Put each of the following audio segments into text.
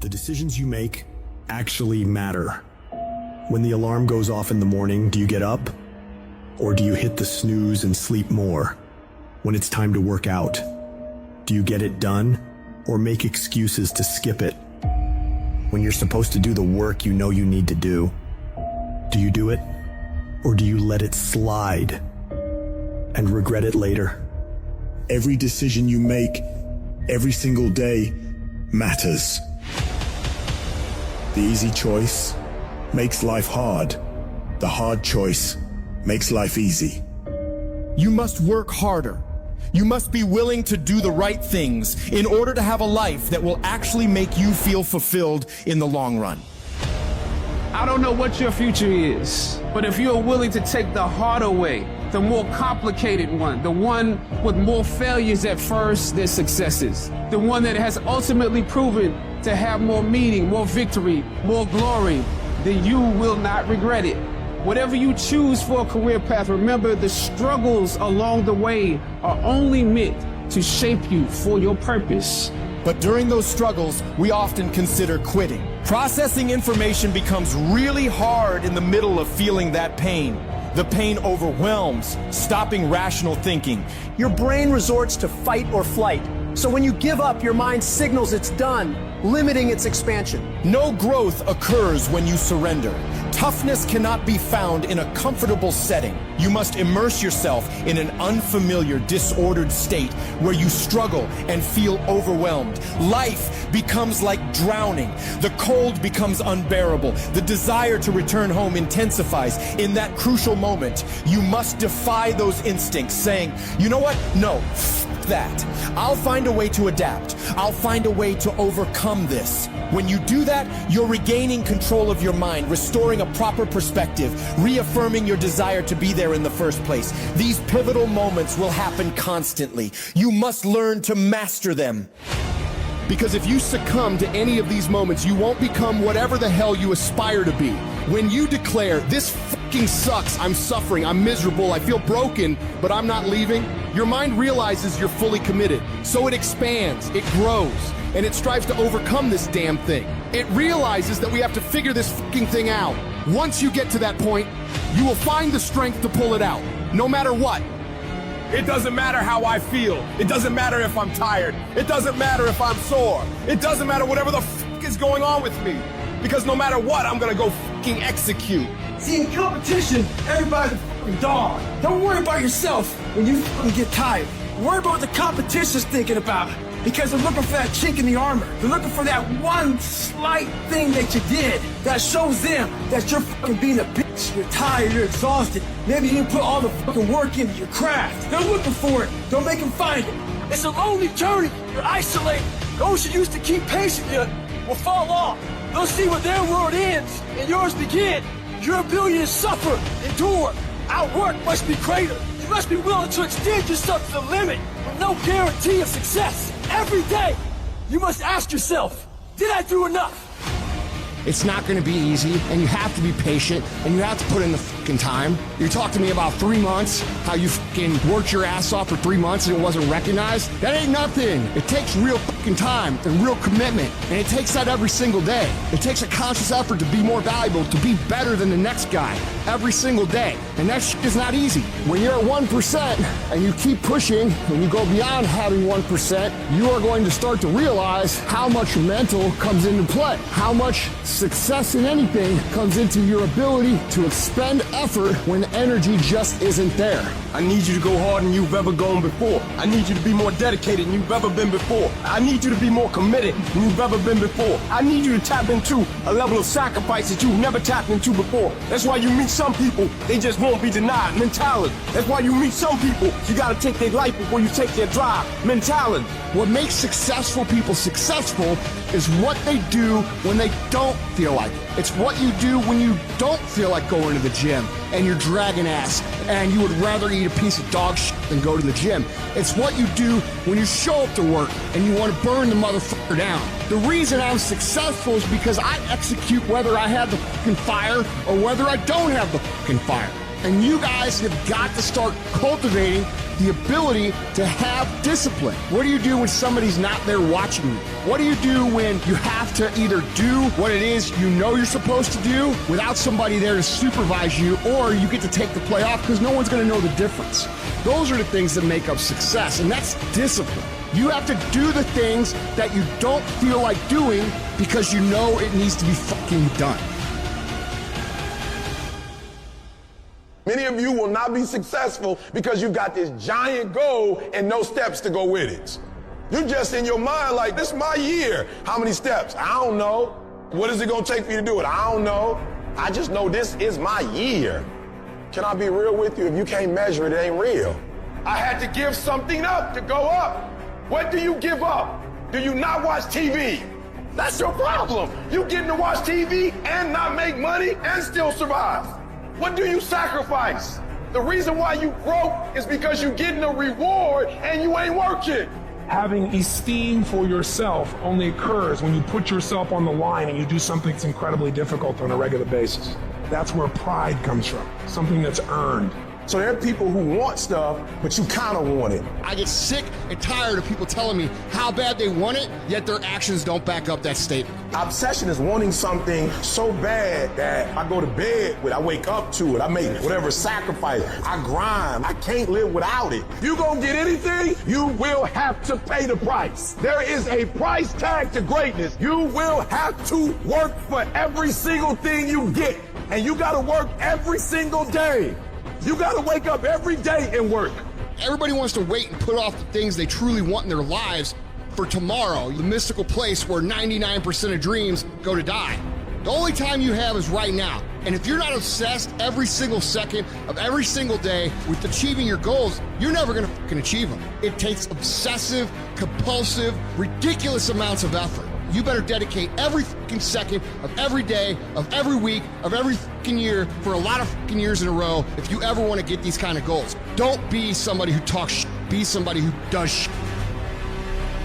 The decisions you make actually matter. When the alarm goes off in the morning, do you get up? Or do you hit the snooze and sleep more? When it's time to work out, do you get it done or make excuses to skip it? When you're supposed to do the work you know you need to do you do it? Or do you let it slide and regret it later? Every decision you make, every single day, matters. The easy choice makes life hard. The hard choice makes life easy. You must work harder. You must be willing to do the right things in order to have a life that will actually make you feel fulfilled in the long run. I don't know what your future is, but if you're willing to take the harder way, the more complicated one, the one with more failures at first than successes, the one that has ultimately proven to have more meaning, more victory, more glory, then you will not regret it. Whatever you choose for a career path, remember the struggles along the way are only meant to shape you for your purpose. But during those struggles, we often consider quitting. Processing information becomes really hard in the middle of feeling that pain. The pain overwhelms, stopping rational thinking. Your brain resorts to fight or flight. So when you give up, your mind signals it's done, limiting its expansion. No growth occurs when you surrender. Toughness cannot be found in a comfortable setting. You must immerse yourself in an unfamiliar, disordered state where you struggle and feel overwhelmed. Life becomes like drowning. The cold becomes unbearable. The desire to return home intensifies. In that crucial moment, you must defy those instincts, saying, you know what? No, that. I'll find a way to adapt. I'll find a way to overcome this. When you do that, you're regaining control of your mind, restoring a proper perspective, reaffirming your desire to be there in the first place. These pivotal moments will happen constantly. You must learn to master them. Because if you succumb to any of these moments, you won't become whatever the hell you aspire to be. When you declare, this fucking sucks, I'm suffering, I'm miserable, I feel broken, but I'm not leaving, your mind realizes you're fully committed. So it expands, it grows, and it strives to overcome this damn thing. It realizes that we have to figure this fucking thing out. Once you get to that point, you will find the strength to pull it out, no matter what. It doesn't matter how I feel. It doesn't matter if I'm tired. It doesn't matter if I'm sore. It doesn't matter whatever the fuck is going on with me. Because no matter what, I'm gonna go fucking execute. See, in competition, everybody's a fucking dog. Don't worry about yourself when you fucking get tired. Worry about what the competition's thinking about. Because they're looking for that chink in the armor. They're looking for that one slight thing that you did that shows them that you're fucking being a bitch. You're tired, you're exhausted. Maybe you didn't put all the fucking work into your craft. They're looking for it. Don't make them find it. It's a lonely journey. You're isolated. Those you used to keep pace with you will fall off. They'll see where their world ends and yours begin. Your ability to suffer, endure, outwork must be greater. You must be willing to extend yourself to the limit with no guarantee of success. Every day, you must ask yourself, did I do enough? It's not going to be easy, and you have to be patient, and you have to put in the fucking time. You talk to me about 3 months, how you fucking worked your ass off for 3 months and it wasn't recognized. That ain't nothing. It takes real fucking time and real commitment, and it takes that every single day. It takes a conscious effort to be more valuable, to be better than the next guy every single day, and that shit is not easy. When you're at 1% and you keep pushing, when you go beyond having 1%, you are going to start to realize how much mental comes into play, how much success in anything comes into your ability to expend effort when energy just isn't there. I need you to go harder than you've ever gone before. I need you to be more dedicated than you've ever been before. I need you to be more committed than you've ever been before. I need you to tap into a level of sacrifice that you've never tapped into before. That's why you meet some people, they just won't be denied mentality. That's why you meet some people, you gotta take their life before you take their drive mentality. What makes successful people successful is what they do when they don't feel like it. It's what you do when you don't feel like going to the gym and you're dragging ass and you would rather eat a piece of dog shit than go to the gym. It's what you do when you show up to work and you want to burn the motherfucker down. The reason I'm successful is because I execute whether I have the fucking fire or whether I don't have the fucking fire. And you guys have got to start cultivating the ability to have discipline. What do you do when somebody's not there watching you? What do you do when you have to either do what it is you know you're supposed to do without somebody there to supervise you, or you get to take the play off because no one's going to know the difference? Those are the things that make up success, and that's discipline. You have to do the things that you don't feel like doing because you know it needs to be fucking done. Many of you will not be successful because you've got this giant goal and no steps to go with it. You're just in your mind like, this is my year. How many steps? I don't know. What is it going to take for you to do it? I don't know. I just know this is my year. Can I be real with you? If you can't measure it, it ain't real. I had to give something up to go up. What do you give up? Do you not watch TV? That's your problem. You getting to watch TV and not make money and still survive. What do you sacrifice? The reason why you broke is because you're getting a reward and you ain't working. Having esteem for yourself only occurs when you put yourself on the line and you do something that's incredibly difficult on a regular basis. That's where pride comes from, something that's earned. So there are people who want stuff, but you kind of want it. I get sick and tired of people telling me how bad they want it, yet their actions don't back up that statement. Obsession is wanting something so bad that I go to bed with, I wake up to it, I make whatever sacrifice, I grind, I can't live without it. You gonna get anything, you will have to pay the price. There is a price tag to greatness. You will have to work for every single thing you get, and you gotta work every single day. You gotta wake up every day and work. Everybody wants to wait and put off the things they truly want in their lives for tomorrow, the mystical place where 99% of dreams go to die. The only time you have is right now. And if you're not obsessed every single second of every single day with achieving your goals, you're never gonna fucking achieve them. It takes obsessive, compulsive, ridiculous amounts of effort. You better dedicate every fucking second of every day, of every week, of every fucking year for a lot of fucking years in a row if you ever want to get these kind of goals. Don't be somebody who talks shit. Be somebody who does shit.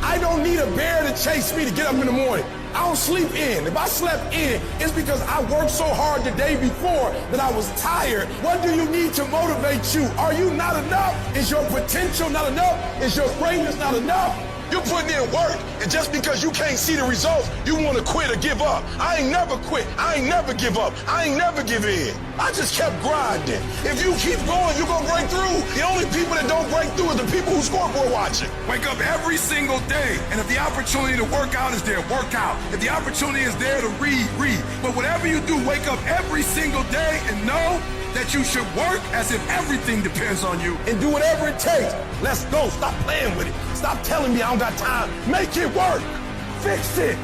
I don't need a bear to chase me to get up in the morning. I don't sleep in. If I slept in, it's because I worked so hard the day before that I was tired. What do you need to motivate you? Are you not enough? Is your potential not enough? Is your greatness not enough? You're putting in work, and just because you can't see the results, you want to quit or give up. I ain't never quit. I ain't never give up. I ain't never give in. I just kept grinding. If you keep going, you're going to break through. The only people that don't break through are the people who scoreboard watching. Wake up every single day, and if the opportunity to work out is there, work out. If the opportunity is there to read, read. But whatever you do, wake up every single day and know that you should work as if everything depends on you. And do whatever it takes. Let's go. Stop playing with it. Stop telling me I don't got time. Make it work. Fix it.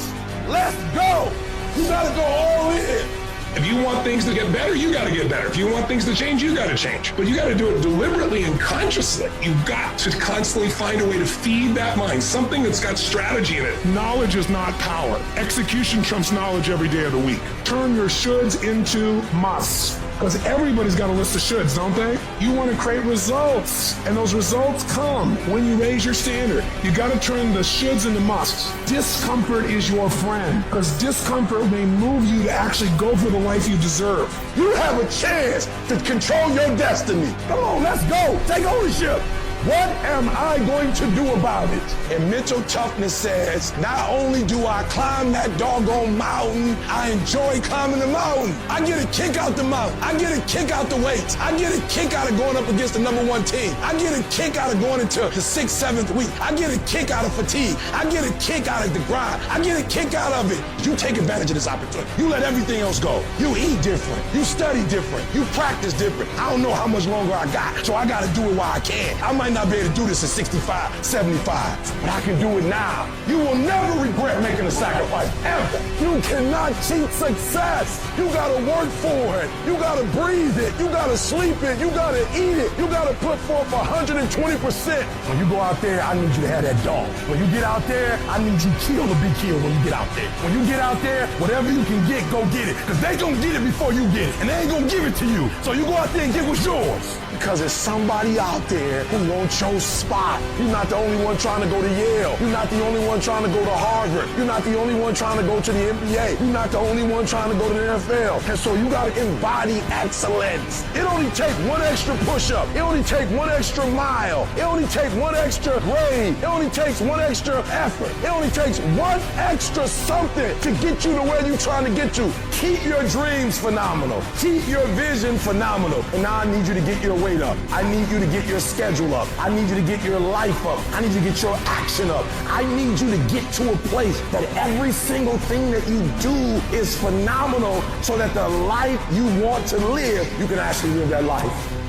Let's go. You gotta go all in. If you want things to get better, you gotta get better. If you want things to change, you gotta change. But you gotta do it deliberately and consciously. You've got to constantly find a way to feed that mind, something that's got strategy in it. Knowledge is not power. Execution trumps knowledge every day of the week. Turn your shoulds into musts. Because everybody's got a list of shoulds, don't they? You want to create results, and those results come when you raise your standard. You got to turn the shoulds into musts. Discomfort is your friend, because discomfort may move you to actually go for the life you deserve. You have a chance to control your destiny. Come on, let's go. Take ownership. What am I going to do about it? And mental toughness says, not only do I climb that doggone mountain, I enjoy climbing the mountain. I get a kick out the mountain. I get a kick out the weights. I get a kick out of going up against the number one team. I get a kick out of going into the 6th, 7th week. I get a kick out of fatigue. I get a kick out of the grind. I get a kick out of it. You take advantage of this opportunity. You let everything else go. You eat different. You study different. You practice different. I don't know how much longer I got, so I got to do it while I can. I might not be able to do this at 65, 75, but I can do it now. You will never regret making a sacrifice, ever. You cannot cheat success. You gotta work for it. You gotta breathe it. You gotta sleep it. You gotta eat it. You gotta put forth 120%. When you go out there, I need you to have that dog. When you get out there, I need you kill to be killed when you get out there. When you get out there, whatever you can get, go get it. Because they gonna get it before you get it. And they ain't gonna give it to you. So you go out there and get what's yours. Because there's somebody out there who wants your spot. You're not the only one trying to go to Yale. You're not the only one trying to go to Harvard. You're not the only one trying to go to the NBA. You're not the only one trying to go to the NFL. fail. And so you gotta embody excellence. It only takes one extra push-up. It only takes one extra mile. It only takes one extra grade. It only takes one extra effort. It only takes one extra something to get you to where you're trying to get to. Keep your dreams phenomenal. Keep your vision phenomenal. And now I need you to get your weight up. I need you to get your schedule up. I need you to get your life up. I need you to get your action up. I need you to get to a place that every single thing that you do is phenomenal so that the life you want to live, you can actually live that life.